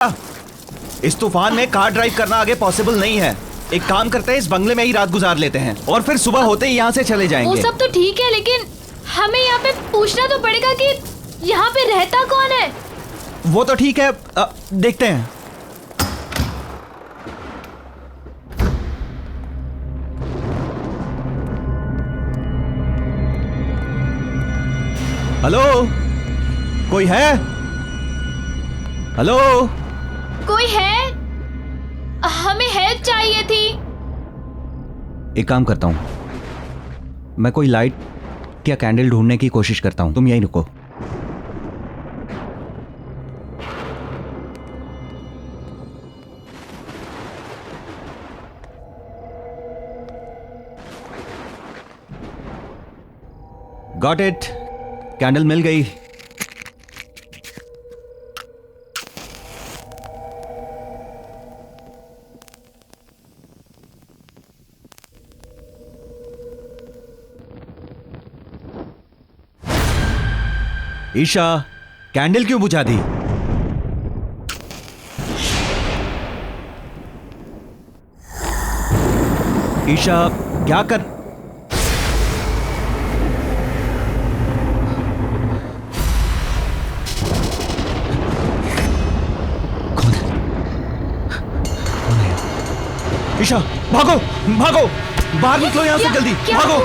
इस तूफान में कार ड्राइव करना आगे पॉसिबल नहीं है। एक काम करते हैं, इस बंगले में ही रात गुजार लेते हैं और फिर सुबह होते ही यहाँ से चले जाएंगे। वो सब तो ठीक है, लेकिन हमें यहाँ पे पूछना तो पड़ेगा कि यहाँ पे रहता कौन है। वो तो ठीक है, देखते हैं। हेलो, कोई है? हेलो, कोई है? हमें हेल्प चाहिए थी। एक काम करता हूँ, मैं कोई लाइट या कैंडल ढूंढने की कोशिश करता हूँ, तुम यहीं रुको। गॉट इट, कैंडल मिल गई। ईशा, कैंडल क्यों बुझा दी? ईशा, क्या कर? कौन है? ईशा, भागो भागो, बाहर निकलो यहां से जल्दी, भागो।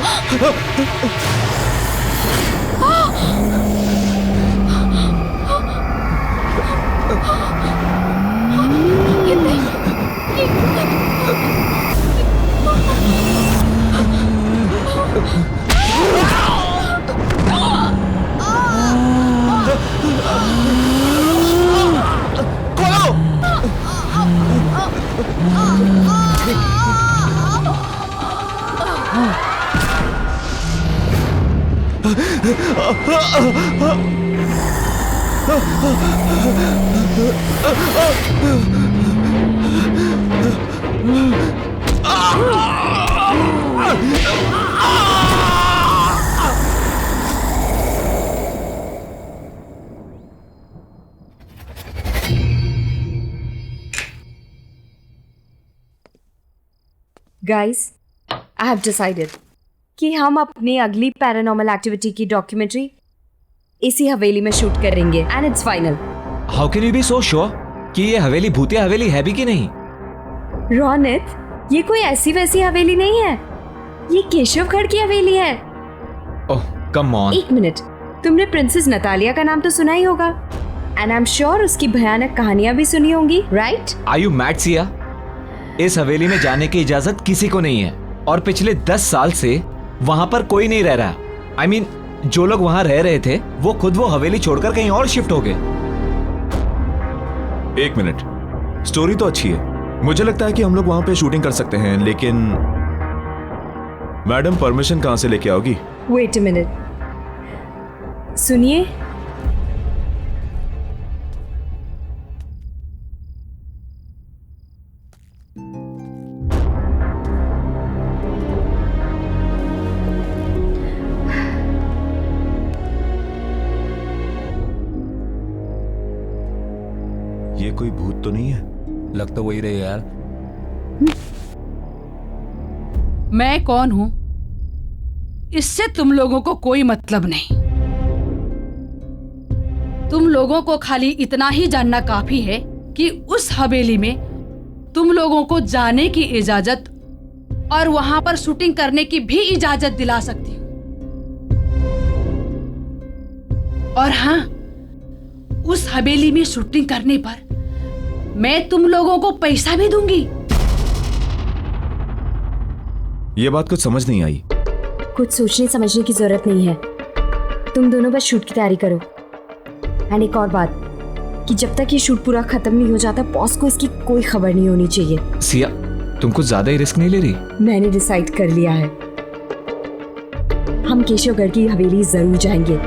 Guys, I have decided कि हम अपनी अगली पैरानॉर्मल एक्टिविटी की डॉक्यूमेंट्री इसी हवेली में शूट करेंगे and it's final. How can you be so sure कि ये हवेली भूतिया हवेली है भी कि नहीं? रोनित, ये कोई ऐसी वैसी हवेली नहीं है, ये केशवगढ़ की हवेली है। ओह कम ऑन। एक मिनट, तुमने प्रिंसेस नतालिया का नाम तो सुना ही होगा एंड आई एम श्योर उसकी भयानक कहानियां भी सुनी होंगी, right? Are you mad Siya? इस हवेली में जाने की इजाजत किसी को नहीं है और पिछले 10 साल से वहां पर कोई नहीं रह रहा। I mean, जो लोग वहां रह रहे थे वो खुद वो हवेली छोड़कर कहीं और शिफ्ट हो गए। एक मिनट, स्टोरी तो अच्छी है, मुझे लगता है कि हम लोग वहां पे शूटिंग कर सकते हैं, लेकिन मैडम परमिशन कहां से लेके आओगी? वेट अ मिनट, सुनिए। ये कोई भूत तो नहीं है? लग तो वही रही यार। मैं कौन हूं इससे तुम लोगों को कोई मतलब नहीं। तुम लोगों को खाली इतना ही जानना काफी है कि उस हवेली में तुम लोगों को जाने की इजाजत और वहां पर शूटिंग करने की भी इजाजत दिला सकती हूं। और हाँ, उस हवेली में शूटिंग करने पर मैं तुम लोगों को पैसा भी दूंगी। ये बात कुछ समझ नहीं आई। कुछ सोचने समझने की जरूरत नहीं है, तुम दोनों बस शूट की तैयारी करो। एंड एक और बात कि जब तक ये शूट पूरा खत्म नहीं हो जाता, बॉस को इसकी कोई खबर नहीं होनी चाहिए। सिया, तुम कुछ ज्यादा ही रिस्क नहीं ले रही? मैंने डिसाइड कर लिया है, हम केशवगढ़ की हवेली जरूर जाएंगे।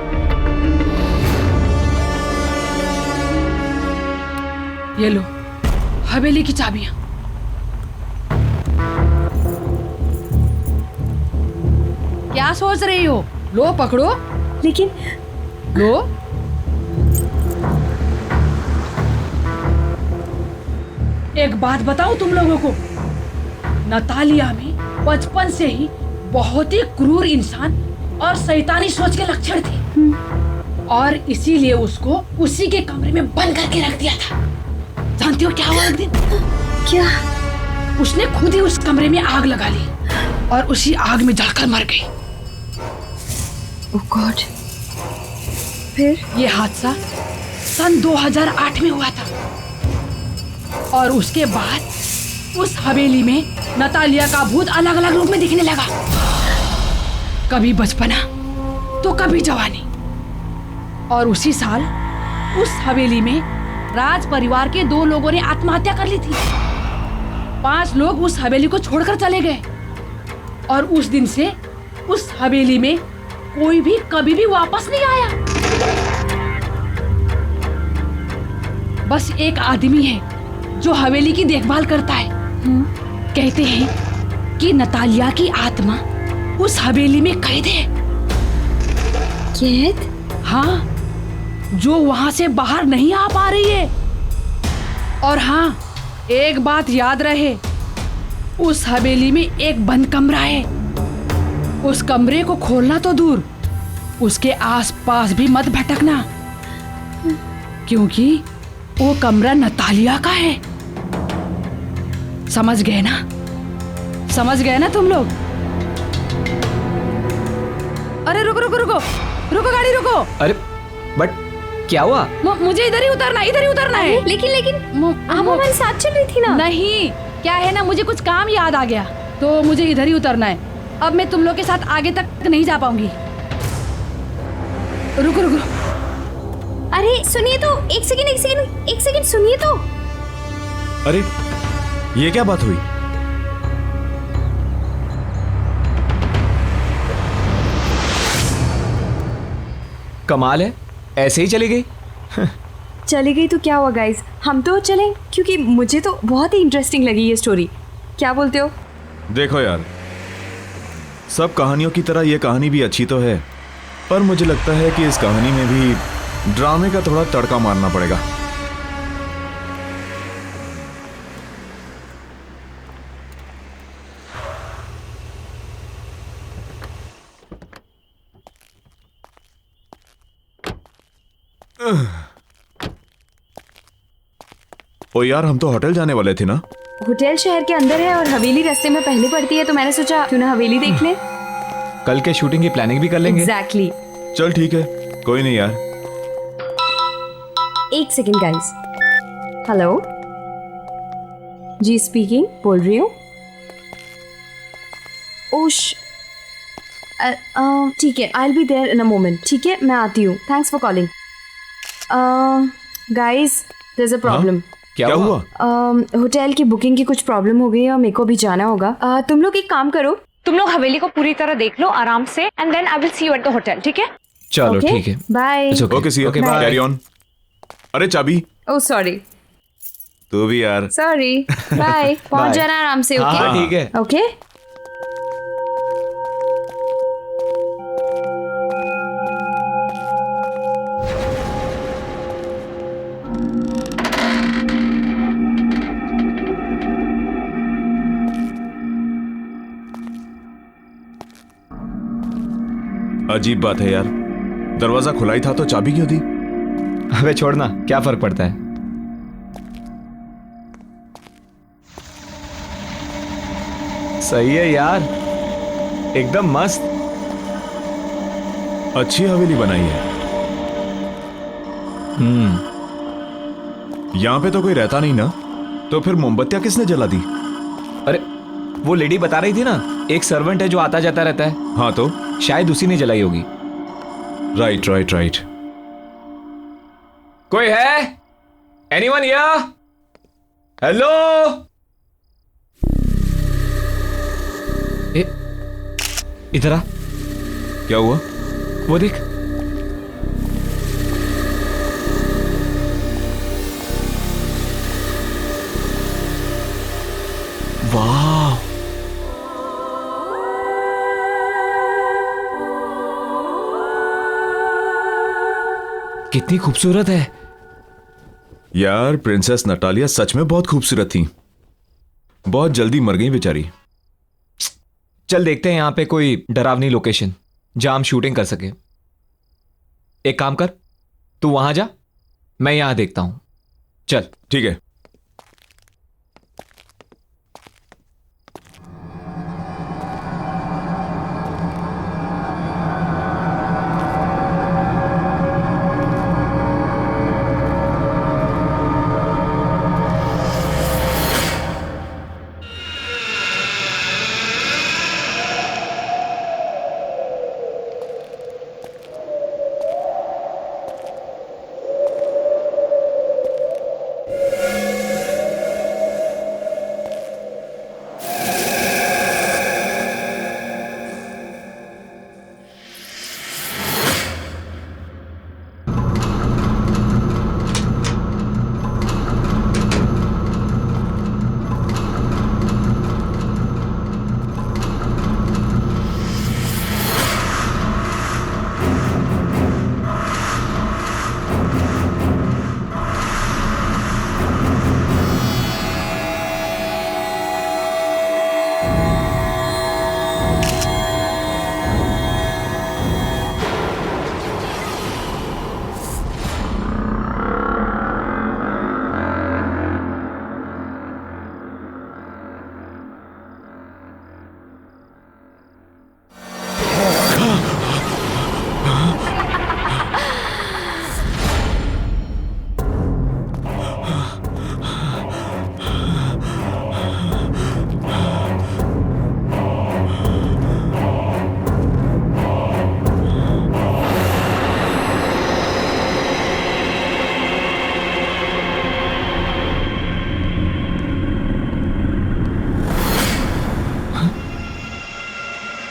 ये लो हवेली की चाबियां। क्या सोच रही हो? लो पकड़ो। लेकिन लो। एक बात बताऊं तुम लोगों को, नतालिया में बचपन से ही बहुत ही क्रूर इंसान और शैतानी सोच के लक्षण थे और इसीलिए उसको उसी के कमरे में बंद करके रख दिया था। जानती हो क्या हुआ एक दिन? क्या? उसने खुद ही उस कमरे में आग लगा ली और उसी आग में जलकर मर गई। ओह गॉड। फिर? ये हादसा सन 2008 में हुआ था और उसके बाद उस हवेली में नतालिया का भूत अलग अलग रूप में दिखने लगा। कभी बचपना तो कभी जवानी। और उसी साल उस हवेली में राज परिवार के 2 लोगों ने आत्महत्या कर ली थी। 5 लोग उस हवेली को छोड़कर चले गए और उस दिन से उस हवेली में कोई भी कभी भी वापस नहीं आया। बस एक आदमी है जो हवेली की देखभाल करता है। कहते हैं कि नतालिया की आत्मा उस हवेली में कैद है। कैद? हाँ, जो वहां से बाहर नहीं आ पा रही है। और हाँ, एक बात याद रहे, उस हवेली में एक बंद कमरा है। उस कमरे को खोलना तो दूर, उसके आसपास भी मत भटकना, क्योंकि वो कमरा नतालिया का है। समझ गए ना? समझ गए ना तुम लोग? अरे रुको रुको रुको रुको, गाड़ी रुको। अरे बट क्या हुआ? मुझे इधर ही उतरना है। लेकिन आप हमारे साथ चल रही थी ना? नहीं, क्या है ना, मुझे कुछ काम याद आ गया तो मुझे इधर ही उतरना है। अब मैं तुम लोग के साथ आगे तक नहीं जा पाऊंगी। रुको रुको। अरे सुनिए तो, एक सेकंड सुनिए तो। अरे ये क्या बात हुई? कमाल है, ऐसे ही चली गई। चली गई तो क्या हुआ गाइस, हम तो चलें, क्योंकि मुझे तो बहुत ही इंटरेस्टिंग लगी ये स्टोरी। क्या बोलते हो? देखो यार, सब कहानियों की तरह ये कहानी भी अच्छी तो है, पर मुझे लगता है कि इस कहानी में भी ड्रामे का थोड़ा तड़का मारना पड़ेगा। ओ यार, हम तो होटल जाने वाले थे ना? होटल शहर के अंदर है और हवेली रास्ते में पहले पड़ती है, तो मैंने सोचा क्यों ना हवेली देख लें। कल के शूटिंग की प्लानिंग भी कर लेंगे। एग्जैक्टली। चल ठीक है, कोई नहीं यार। एक सेकंड गाइस। हेलो जी, स्पीकिंग, बोल रही हूँ। ओश, ठीक है, I will be there in a moment. ठीक है, मैं आती हूँ। Thanks for calling. Guys, there is a problem. क्या हुआ? होटल की बुकिंग की कुछ प्रॉब्लम हो गई है और मेरे को भी जाना होगा। तुम लोग एक काम करो, तुम लोग हवेली को पूरी तरह देख लो आराम से, and then I will see you at the hotel. ठीक है? चलो ठीक है। Bye. Okay see you. Okay, bye. Carry on. अरे चाबी। Oh sorry. तू भी यार। सॉरी। बाय। पहुंच Bye. जाना आराम से। हाँ ओके ठीक है। ओके। अजीब बात है यार, दरवाजा खुला ही था तो चाबी क्यों दी? अबे छोड़ना, क्या फर्क पड़ता है। सही है यार, एकदम मस्त। अच्छी हवेली बनाई है। यहाँ पे तो कोई रहता नहीं ना, तो फिर मोमबत्तियां किसने जला दी? अरे वो लेडी बता रही थी ना, एक सर्वेंट है जो आता जाता रहता है। हाँ तो शायद उसी ने जलाई होगी। Right right right. कोई है? Anyone here? हेलो? इधर आ। क्या हुआ? वो देख। वाह, कितनी खूबसूरत है। यार प्रिंसेस नटालिया सच में बहुत खूबसूरत थी, बहुत जल्दी मर गई बेचारी। चल देखते हैं यहाँ पे कोई डरावनी लोकेशन जहां हम शूटिंग कर सके। एक काम कर, तू वहां जा, मैं यहां देखता हूं। चल। ठीक है।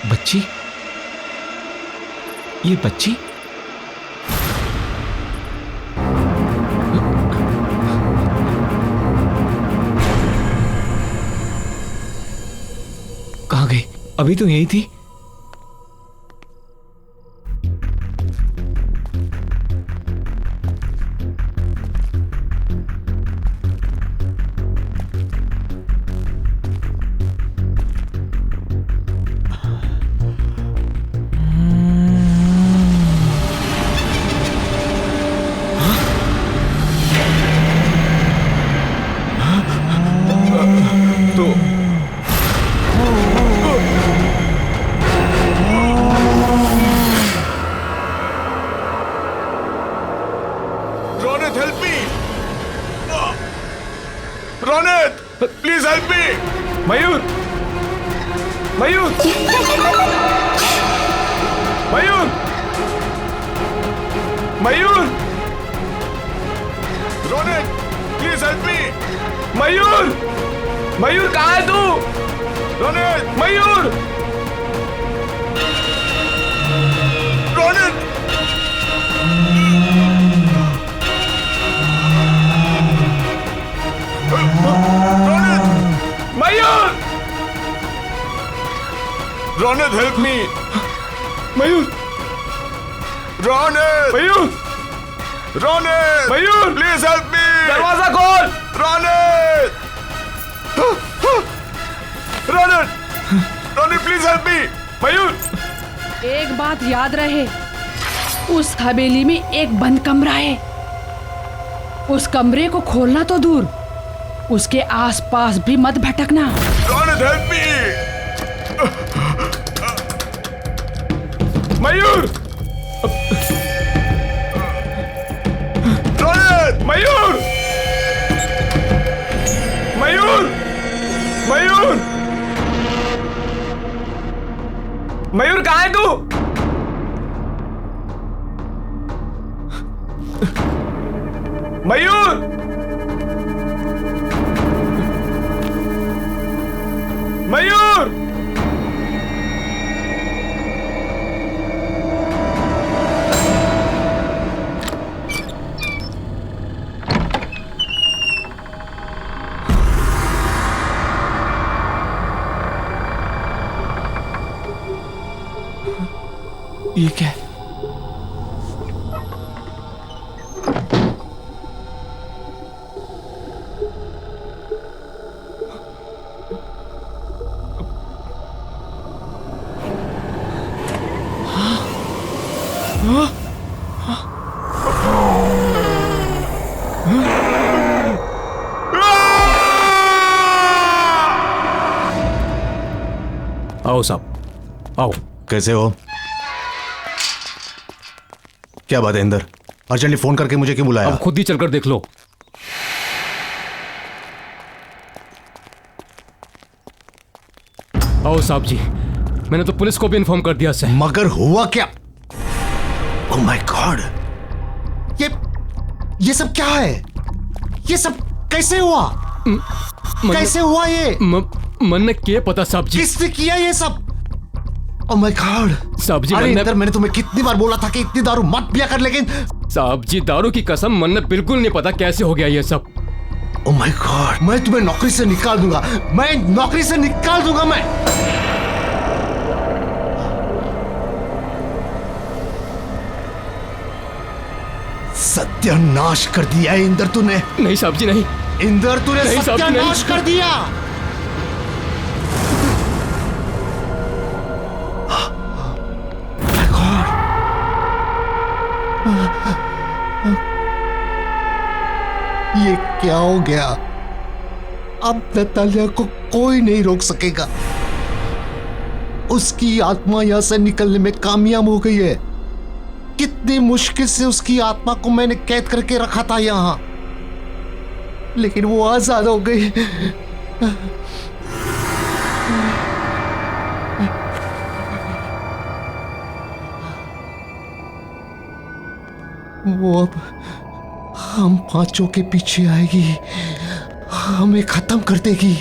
बच्ची, ये बच्ची कहां गई? अभी तो यही थी। Mayur, Mayur, Mayur, Mayur, Ronit, please help me. Mayur, Mayur कहाँ है तू? Ronit, Mayur, Ronit, Mayur, Ronit help me. Mayur, Ronit, Mayur, Ronit, Mayur, please help me. दरवाजा खोल। Ronit, Ronit, Ronit please help me. Mayur, एक बात याद रहे, उस हवेली में एक बंद कमरा है। उस कमरे को खोलना तो दूर, उसके आसपास भी मत भटकना। Ronit help me. मयूर, रोनित, मयूर, मयूर, मयूर, मयूर कहाँ है तू? मयूर, मयूर, ये क्या है? आओ साहब, आओ। कैसे हो? क्या बात है इंदर? अर्जेंटली फोन करके मुझे क्यों बुलाया? अब खुद ही चलकर देख लो। आओ साहब जी, मैंने तो पुलिस को भी इन्फॉर्म कर दिया सर। मगर हुआ क्या? ओह माय गॉड, ये सब क्या है? ये सब कैसे हुआ? कैसे हुआ ये? मन में क्या पता साहब जी। किसने किया ये सब? ओह माय गॉड साहब जी, अरे इंदर, मैंने तुम्हें कितनी बार बोला था कि इतनी दारू मत पिया कर, लेकिन साहब जी दारू की कसम, मन में बिल्कुल नहीं पता कैसे हो गया ये सब। ओह माय गॉड, मैं तुम्हें नौकरी से निकाल दूंगा, मैं नौकरी से निकाल दूंगा मैं। सत्यानाश कर दिया है इंदर तूने। नहीं साहब जी नहीं। इंदर तूने नहीं साहब जी, सत्यानाश नहीं। कर दिया। ये क्या हो गया? अब नतालिया को कोई नहीं रोक सकेगा। उसकी आत्मा यहां से निकलने में कामयाब हो गई है। कितनी मुश्किल से उसकी आत्मा को मैंने कैद करके रखा था यहां, लेकिन वो आजाद हो गई। वो अब हम पांचों के पीछे आएगी, हमें खत्म कर देगी।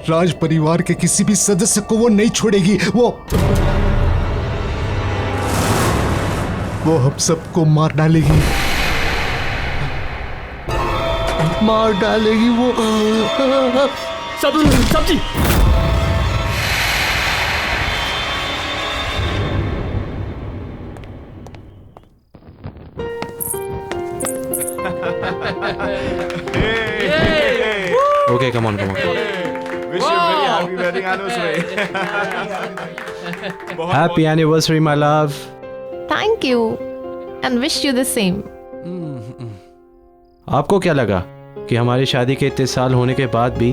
राज परिवार के किसी भी सदस्य को वो नहीं छोड़ेगी। वो हम सबको मार डालेगी, मार डालेगी वो। सब जी Okay, come on. Wish you very happy wedding anniversary. Happy anniversary, my love. Thank you and wish you the same. आपको क्या लगा कि हमारी शादी के इतने साल होने के बाद भी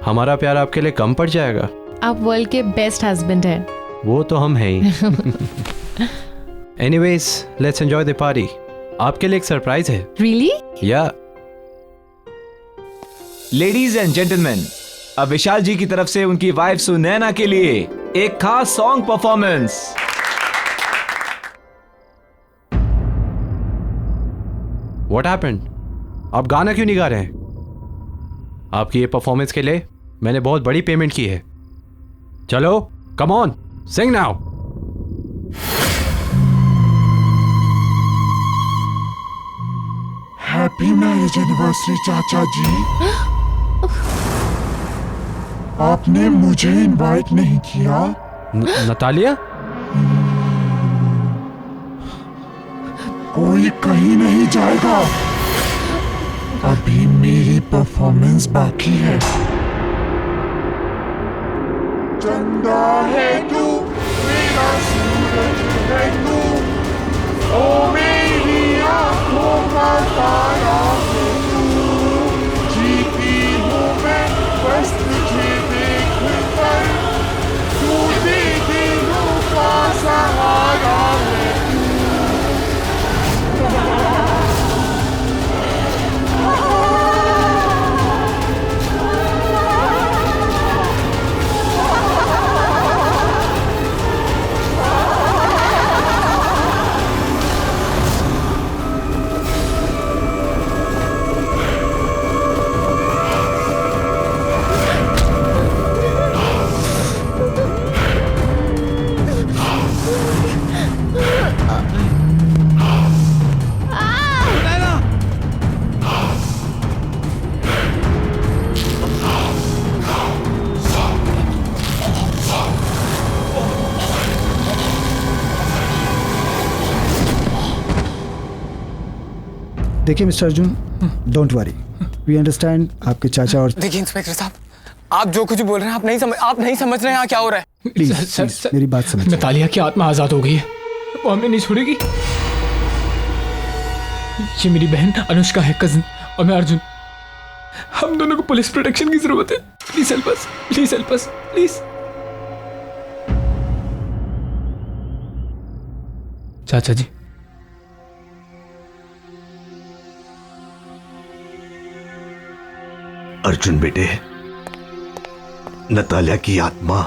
हमारा प्यार आपके लिए कम पड़ जाएगा? आप वर्ल्ड के बेस्ट हस्बैंड हैं। वो तो हम हैं ही। Anyways, let's enjoy the party. आपके लिए एक सरप्राइज है। Really? या लेडीज एंड जेंटलमैन, अब विशाल जी की तरफ से उनकी वाइफ सुनैना के लिए एक खास सॉन्ग परफॉर्मेंस। What happened? आप गाना क्यों नहीं गा रहे हैं? आपकी ये परफॉर्मेंस के लिए मैंने बहुत बड़ी पेमेंट की है। चलो, come on, sing now. Happy marriage anniversary चाचा जी। आपने मुझे इनवाइट नहीं किया। नतालिया? कोई कहीं नहीं जाएगा, अभी मेरी परफॉर्मेंस बाकी है। चंदा है तू, मेरा सूरज है तू, ओ मेरी आंखों का तारा है तू। जीती हूँ मैं बस तुझे देख कर, तू दे दिलों का सहारा है तू। देखिए mister Arjun, don't worry, we understand आपके चाचा और। देखिए इंस्पेक्टर साहब, आप जो कुछ बोल रहे हैं आप नहीं समझ रहे हैं यहाँ क्या हो रहा है। प्लीज मेरी बात समझिए। नतालिया की आत्मा आजाद हो गई है, वो हमें नहीं छोड़ेगी। ये मेरी बहन अनुष्का है, कजिन, और मैं अर्जुन। हम दोनों को पुलिस प्रोटेक्शन की जरूरत है। Please help us, please help us, please. चाचा जी, अर्जुन बेटे, नतालिया की आत्मा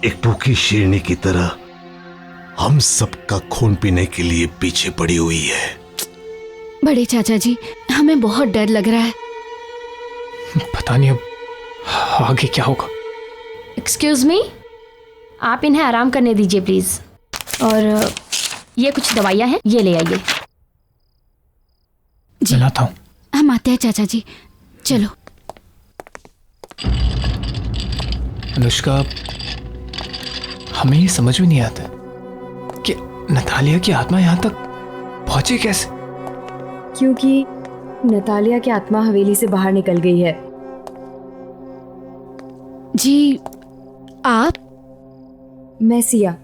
एक भूखी शेरनी की तरह हम सबका खून पीने के लिए पीछे पड़ी हुई है। बड़े चाचा जी, हमें बहुत डर लग रहा है। पता नहीं अब आगे क्या होगा। एक्सक्यूज मी, आप इन्हें आराम करने दीजिए प्लीज। और ये कुछ दवाइयाँ हैं, ये ले आइए। जी लाता हूँ। हम आते हैं चाचा जी, चलो। अनुष्का, हमें ये समझ में नहीं आता कि नतालिया की आत्मा यहाँ तक पहुंची कैसे। क्योंकि नतालिया की आत्मा हवेली से बाहर निकल गई है। जी आप? मैं सिया।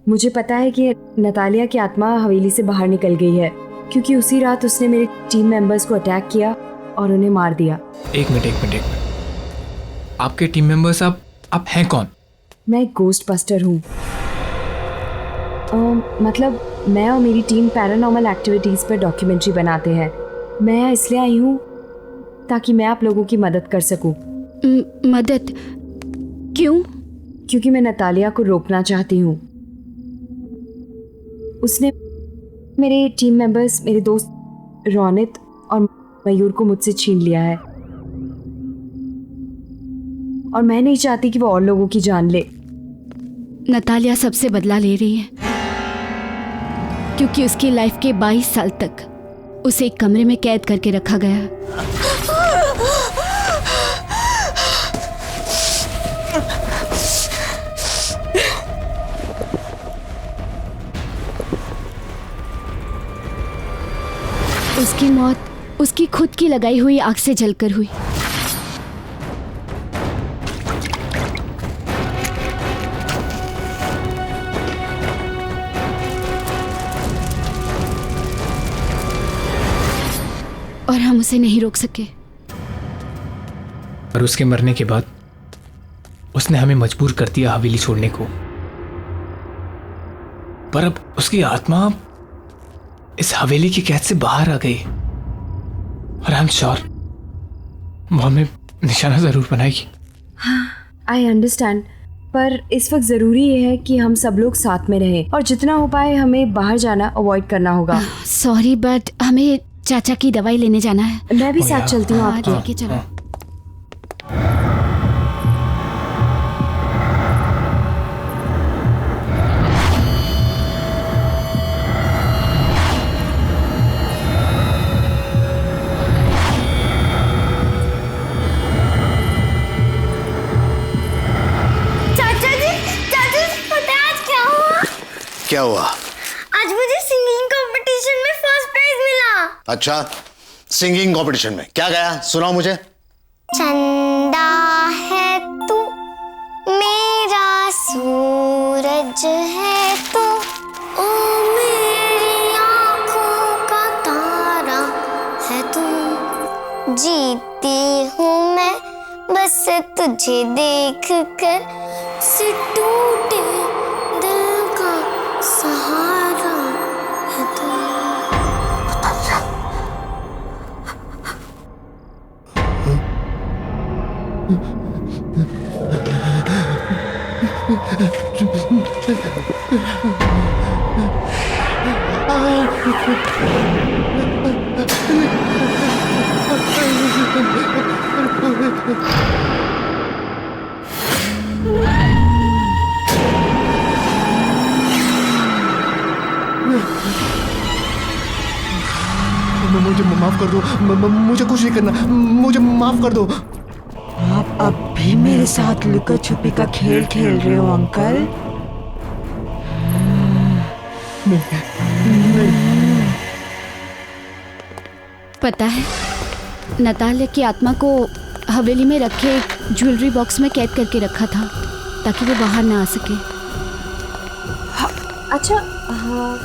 मुझे पता है कि नतालिया की आत्मा हवेली से बाहर निकल गई है क्योंकि उसी रात उसने मेरे टीम मेंबर्स को अटैक किया और उन्हें मार दिया। एक मिनट। आपके टीम मेंबर्स आप हैं कौन? मैं एक गोस्ट बस्टर हूँ। मतलब मैं और मेरी टीम पैरानॉर्मल एक्टिविटीज़ पर डॉक्यूमेंट्री बनाते हैं। मैं यहाँ इसलिए आई हूँ ताकि मैं आप लोगों की मदद कर सकूँ। मदद? क्यों? क्योंकि मैं नतालिया को रोकना चाहती हूँ। उसने मेरे टीम मेंबर्स, मेरे दोस्त रोनित और मयूर को मुझसे छीन लिया है और मैं नहीं चाहती कि वो और लोगों की जान ले। नतालिया सबसे बदला ले रही है क्योंकि उसकी लाइफ के 22 साल तक उसे एक कमरे में कैद करके रखा गया। उसकी मौत उसकी खुद की लगाई हुई आग से जलकर हुई। और हम उसे नहीं रोक सके। और उसके मरने के बाद उसने हमें मजबूर कर दिया हवेली छोड़ने को। पर अब उसकी आत्मा इस हवेली की कैद से बाहर आ गई और आई एम श्योर वो हमें निशाना जरूर बनाएगी। आई अंडरस्टैंड, पर इस वक्त ज़रूरी ये है कि हम सब लोग साथ में रहें और जितना हो पाए हमें बाहर जाना अवॉइड करना होगा। सॉरी बट हमें चाचा की दवाई लेने जाना है। मैं भी साथ चलती हूँ आपके। ठीक है, चलो। क्या हुआ? आज मुझे सिंगिंग कंपटीशन में फर्स्ट प्राइज मिला। अच्छा, सिंगिंग कंपटीशन में क्या गाया? सुनाओ मुझे। चंदा है तू, मेरा सूरज है तू, ओ मेरी आँखों का तारा है तू। जीती हूँ मैं बस तुझे देख कर, से टूटे दिल का सहारा है तू। मुझे माफ कर दो, मुझे कुछ नहीं करना, मुझे माफ कर दो। आप अब भी मेरे साथ लुका छुपी का खेल खेल रहे हो अंकल? पता है, नतालिया की आत्मा को हवेली में रखे एक ज्वेलरी बॉक्स में कैद करके रखा था ताकि वो बाहर ना आ सके। अच्छा हाँ,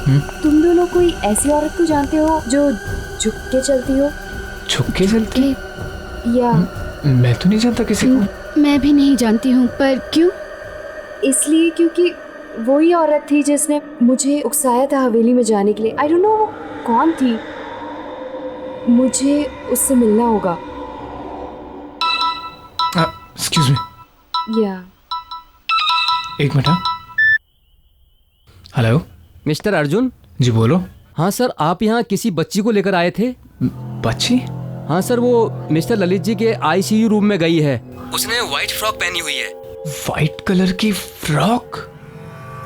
तुम दोनों कोई ऐसी औरत को जानते हो जो झुक के चलती हो? झुक के चलती? या मैं तो नहीं जानता किसी को। मैं भी नहीं जानती हूँ, पर क्यों? इसलिए क्योंकि वही औरत थी जिसने मुझे उकसाया था हवेली में जाने के लिए। आई डोंट नो वो कौन थी, मुझे उससे मिलना होगा। Excuse me. या एक मिनट। Hello mister Arjun. जी बोलो। हाँ सर, आप यहाँ किसी बच्ची को लेकर आए थे। बच्ची? हाँ सर, वो मिस्टर ललित जी के आईसीयू रूम में गई है। उसने व्हाइट फ्रॉक पहनी हुई है। व्हाइट कलर की फ्रॉक?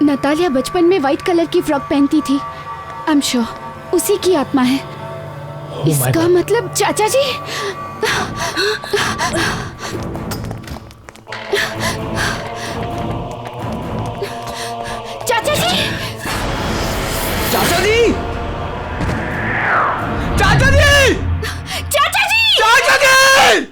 नतालिया बचपन में व्हाइट कलर की फ्रॉक पहनती थी। आई एम श्योर उसी की आत्मा है। इसका मतलब चाचा जी। चाचा जी! चाचा जी! चाचा जी! चाचा जी! चाचा जी!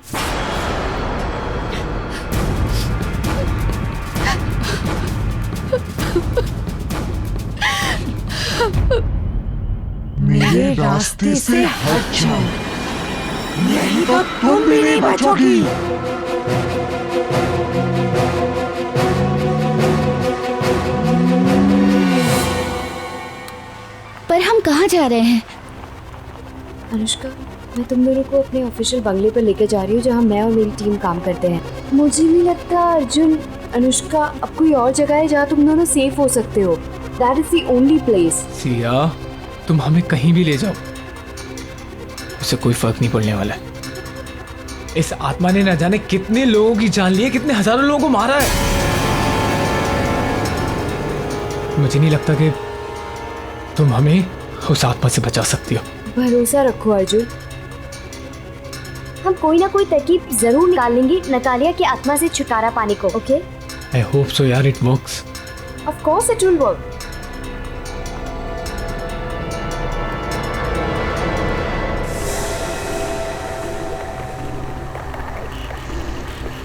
मेरे रास्ते से हट जाओ, नहीं तो तुम भी नहीं बचोगी। पर हम कहाँ जा रहे हैं? अनुष्का, मैं तुम दोनों को अपने ऑफिशियल बंगले पर लेकर जा रही हूँ जहाँ मैं और मेरी टीम काम करते हैं। मुझे नहीं लगता अर्जुन, अनुष्का, अब कोई और जगह है जहाँ तुम दोनों सेफ हो सकते हो। That is the only place. Siya, तुम हमें कहीं भी ले जाओ, उससे कोई फर्क नहीं पड़ने वाला है। इस आत्मा ने न जाने कितने लोगों की जान ली है, कितने हजारों लोगों को मारा है। मुझे नहीं लगता कि तुम हमें उस आत्मा से बचा सकती हो। भरोसा रखो अर्जुन, हम कोई ना कोई तरकीब जरूर निकालेंगे नतालिया की आत्मा से छुटकारा पाने को। ओके? आई होप सो यार, it works. Of course it will work.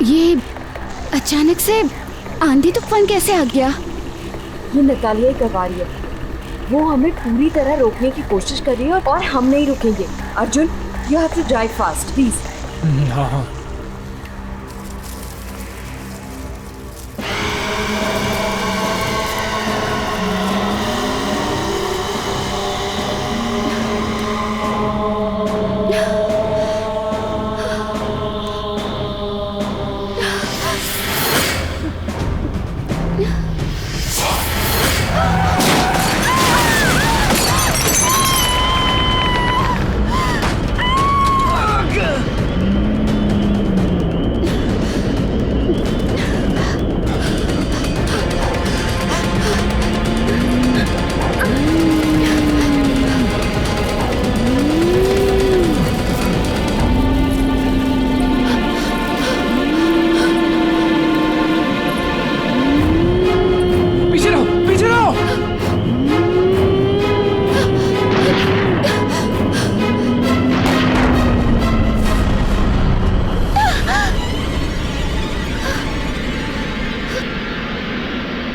ये अचानक से आंधी तूफान कैसे आ गया? ये नतालिया ही करवा रही है। वो हमें पूरी तरह रोकने की कोशिश कर रही है और हम नहीं रुकेंगे। Arjun, you have to drive fast please. हाँ हाँ।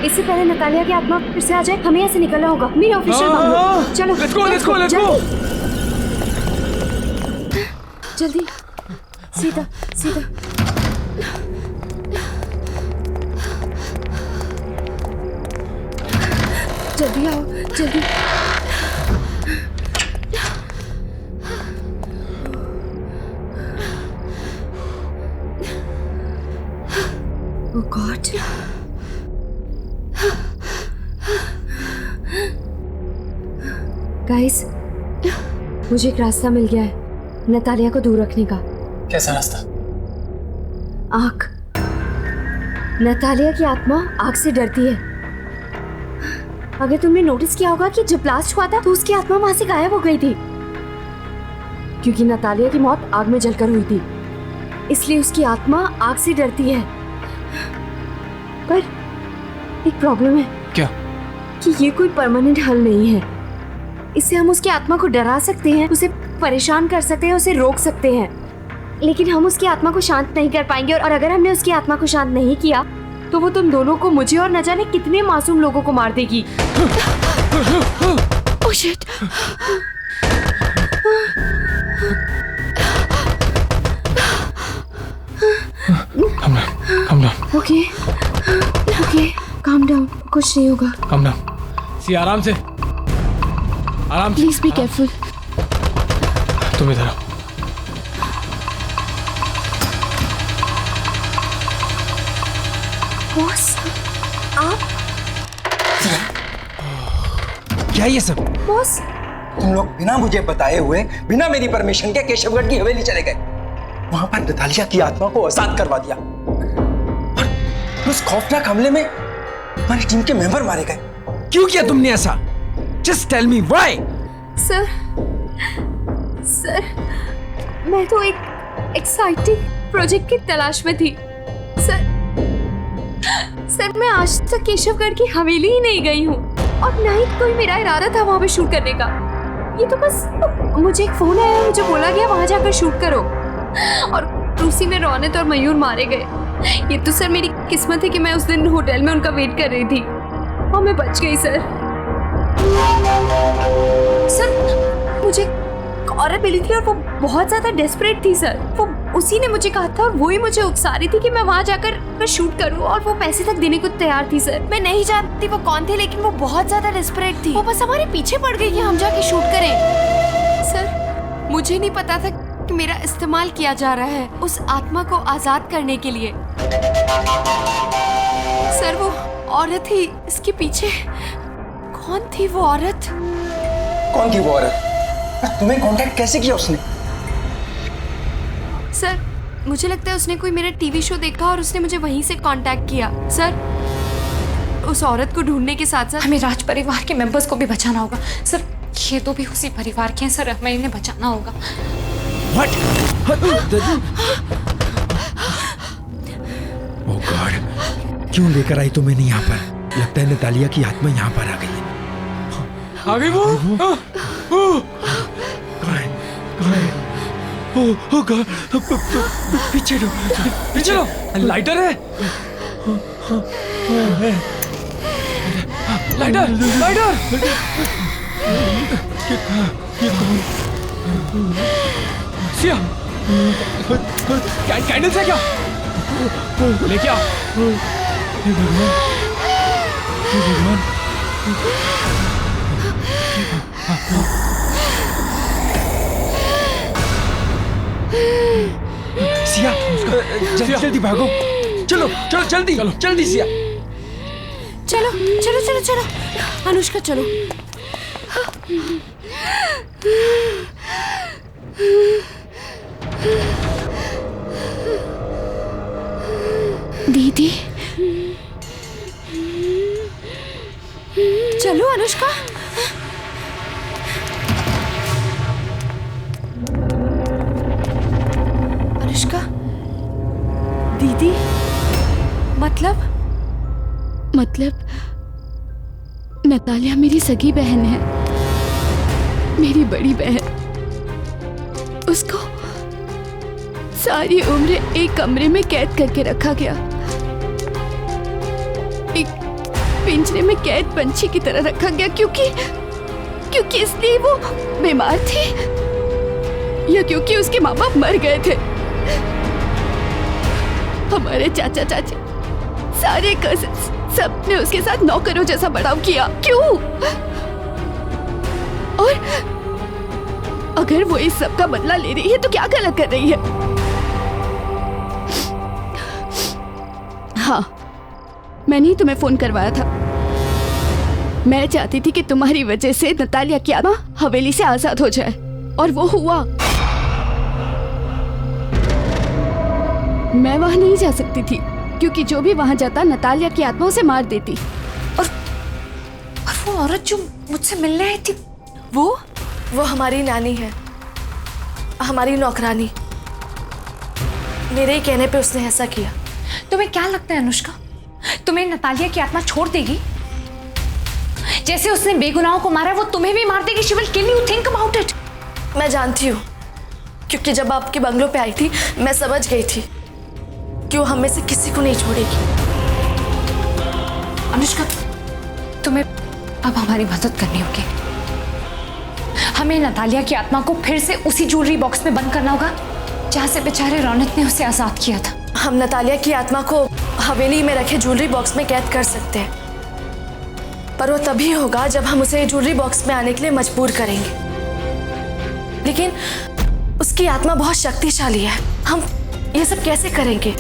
इससे पहले नतालिया की आत्मा फिर से आ जाए, हमें यहाँ से निकलना होगा। मेरे ऑफिशियल बंगलो। चलो let's go, let's go, let's go. जल्दी, सीधा सीधा। जल्दी आओ, जल्दी। Oh God. गाइस, मुझे एक रास्ता मिल गया है नतालिया को दूर रखने का। कैसा रास्ता? आग। नतालिया की आत्मा आग से डरती है। अगर तुमने नोटिस किया होगा कि जब ब्लास्ट हुआ था तो उसकी आत्मा वहां से गायब हो गई थी, क्योंकि नतालिया की मौत आग में जलकर हुई थी, इसलिए उसकी आत्मा आग से डरती है। पर एक प्रॉब्लम है। क्या? कि ये कोई परमानेंट हल नहीं है। इससे हम उसकी आत्मा को डरा सकते हैं, उसे परेशान कर सकते हैं, उसे रोक सकते हैं, लेकिन हम उसकी आत्मा को शांत नहीं कर पाएंगे। और अगर हमने उसकी आत्मा को शांत नहीं किया तो वो तुम दोनों को, मुझे और न जाने कितने मासूम लोगों को मार देगी। Oh shit. Calm down. Okay okay, calm down, कुछ नहीं होगा। Calm down. सी आराम से, आराम से। Please be careful. तुम इधर आओ। बॉस, आप? क्या ये सब? बॉस, तुम लोग बिना मुझे बताए हुए, बिना मेरी परमिशन के केशवगढ़ की हवेली चले गए। वहां पर नतालिया की आत्मा को आजाद करवा दिया और उस खौफनाक हमले में हमारी टीम के मेंबर मारे गए। क्यों किया तुमने ऐसा? Just tell me why? Sir, मैं तो एक एक्साइटिंग प्रोजेक्ट की तलाश में थी। सर मैं आज तक केशवगढ़ की हवेली ही नहीं गई हूँ और ना ही कोई मेरा इरादा था वहाँ पे शूट करने का। ये तो बस मुझे एक फोन आया, मुझे बोला गया वहाँ जाकर शूट करो और उसी में रौनक और मयूर मारे गए। ये तो सर मेरी किस्मत है कि मैं उस दिन होटल में उनका वेट कर रही थी और मैं बच गई। सर मुझे एक औरत मिली थी और वो बहुत ज्यादा डेस्परेट थी। सर वो उसी ने मुझे कहा था और वही मुझे उकसा रही थी कि मैं वहां जाकर शूट करूं और वो पैसे तक देने को तैयार थी। सर मैं नहीं जानती वो कौन थे, लेकिन वो बहुत ज्यादा डेस्परेट थी। वो बस हमारे पीछे पड़ गई कि हम जाके शूट करें। सर मुझे नहीं पता था कि मेरा इस्तेमाल किया जा रहा है उस आत्मा को आजाद करने के लिए। सर वो औरत ही इसके पीछे। कौन थी वो औरत? कौन थी वो औरत? तुम्हें कांटेक्ट कैसे किया उसने? सर मुझे लगता है उसने कोई मेरा टीवी शो देखा और उसने मुझे वहीं से कांटेक्ट किया। सर उस औरत को ढूंढने के साथ साथ हमें राज परिवार के मेंबर्स को भी बचाना होगा। सर ये तो भी उसी परिवार के हैं सर, हमें इन्हें बचाना होगा। ओह गॉड, क्यों लेकर आई तुम इन्हें यहाँ पर? लगता है नतालिया की आत्मा यहाँ पर आ गई है। आ गई वो? ओह गॉड, पीछे लो, पीछे लो। लाइटर है? Lighter, lighter. ये कौन? सिया, कैंडल्स है क्या? लेके आ। हे भगवान, हे भगवान। सिया, जल्दी जल्दी भागो। चलो चलो जल्दी, चलो जल्दी सिया। चलो चलो चलो चलो अनुष्का चलो। दीदी चलो अनुष्का। अनुष्का दीदी मतलब नतालिया मेरी सगी बहन है, मेरी बड़ी बहन। उसको सारी उम्र एक कमरे में कैद करके रखा गया, एक पिंजरे में कैद पंछी की तरह रखा गया क्योंकि इसलिए वो बीमार थी या क्योंकि उसके माँ बाप मर गए थे। हमारे चाचा चाची सारे कजिन्स सब ने उसके साथ नौकरों जैसा बर्ताव किया। क्यों? और अगर वो इस सब का बदला ले रही है तो क्या गलत कर रही है? हाँ, मैंने ही तुम्हें फोन करवाया था। मैं चाहती थी कि तुम्हारी वजह से नतालिया की आत्मा हवेली से आजाद हो जाए और वो हुआ। मैं वहां नहीं जा सकती थी क्योंकि जो भी वहां जाता नतालिया की आत्मा उसे मार देती। और वो औरत जो मुझसे मिलने आई थी वो हमारी नानी है, हमारी नौकरानी। मेरे ही कहने पे उसने ऐसा किया। तुम्हें क्या लगता है अनुष्का, तुम्हें नतालिया की आत्मा छोड़ देगी? जैसे उसने बेगुनाहों को मारा वो तुम्हें भी मार देगी। She will kill you, think about it. मैं जानती हूँ क्योंकि जब आपके बंगलों पे आई थी मैं समझ गई थी कि वो हम में से किसी को नहीं छोड़ेगी। अनुष्का अब हमारी मदद करनी होगी। हमें नतालिया की आत्मा को फिर से उसी ज्वेलरी बॉक्स में बंद करना होगा जहां से बेचारे रौनक ने उसे आजाद किया था। हम नतालिया की आत्मा को हवेली में रखे ज्वेलरी बॉक्स में कैद कर सकते हैं, पर वो तभी होगा जब हम उसे ज्वेलरी बॉक्स में आने के लिए मजबूर करेंगे। लेकिन उसकी आत्मा बहुत शक्तिशाली है, हम ये सब कैसे करेंगे?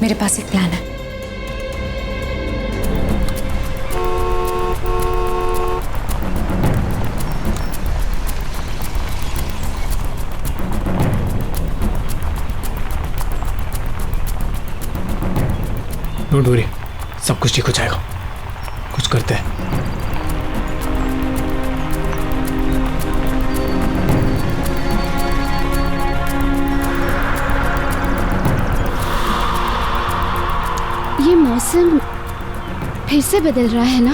मेरे पास एक प्लान है। डोंट वरी, सब कुछ ठीक हो जाएगा। कुछ करते हैं। ये मौसम फिर से बदल रहा है ना?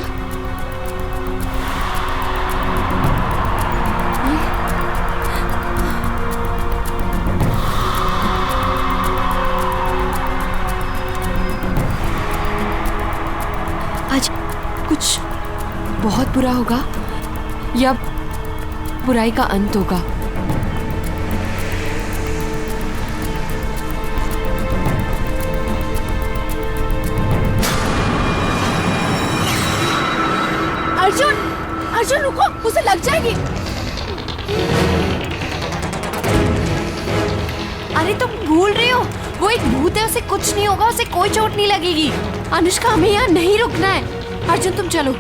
आज कुछ बहुत बुरा होगा या बुराई का अंत होगा? अर्जुन, अर्जुन रुको, उसे लग जाएगी। अरे तुम भूल रही हो, वो एक भूत है, उसे कुछ नहीं होगा, उसे कोई चोट नहीं लगेगी। अनुष्का, हमें यहाँ नहीं रुकना है। अर्जुन तुम चलो,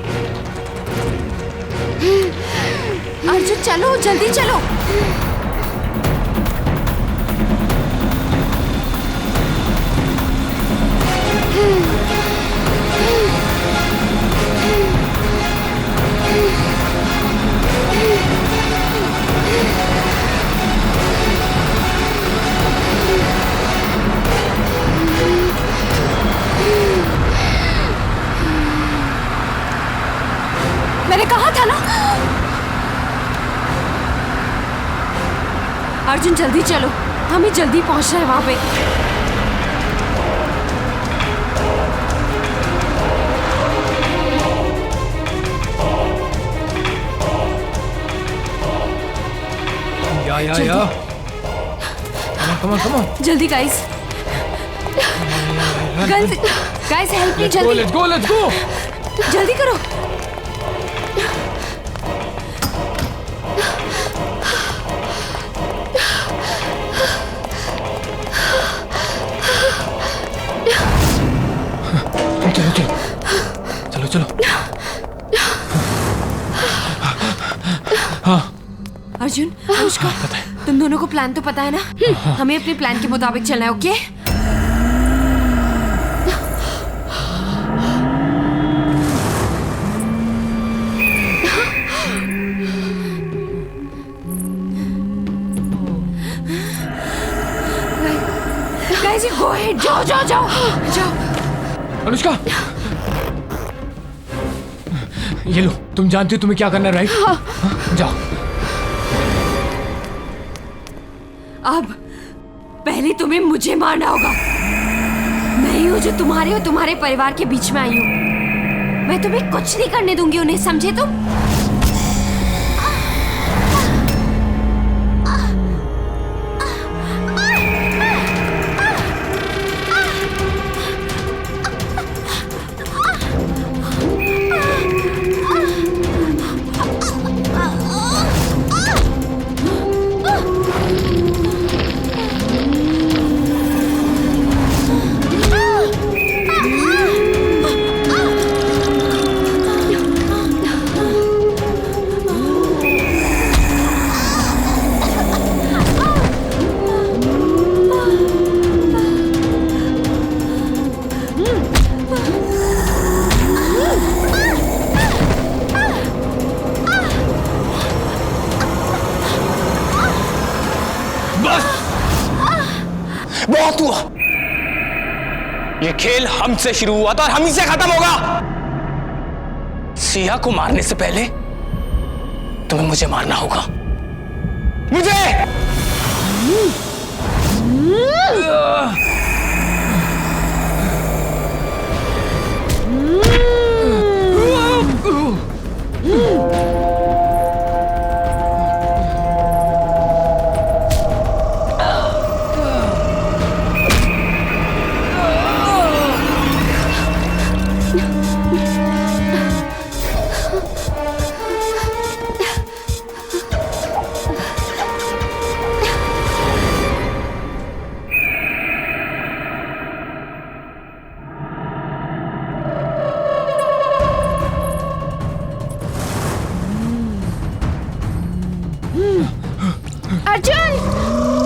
अर्जुन चलो, जल्दी चलो। मैंने कहा था ना। अर्जुन जल्दी चलो, हमें जल्दी पहुंचना है वहां पे। या कम ऑन जल्दी गाइस, गाइस हेल्प मी, जल्दी लेट्स गो जल्दी करो। चलो। हाँ अर्जुन, अनुष्का, तुम दोनों को प्लान तो पता है ना? हमें अपने प्लान के मुताबिक चलना है, ओके? गाइस, गो अहेड, जाओ। अनुष्का, ये लो, तुम जानती हो तुम्हें क्या करना है, राइट? हाँ। जाओ। अब पहले तुम्हें मुझे मारना होगा। मैं ही हूँ जो तुम्हारे और तुम्हारे परिवार के बीच में आई हूँ। मैं तुम्हें कुछ नहीं करने दूंगी उन्हें, समझे तुम? बहुत हुआ। ये खेल हमसे शुरू हुआ था और हम ही से खत्म होगा। सिया को मारने से पहले तुम्हें मुझे मारना होगा। मुझे अर्जुन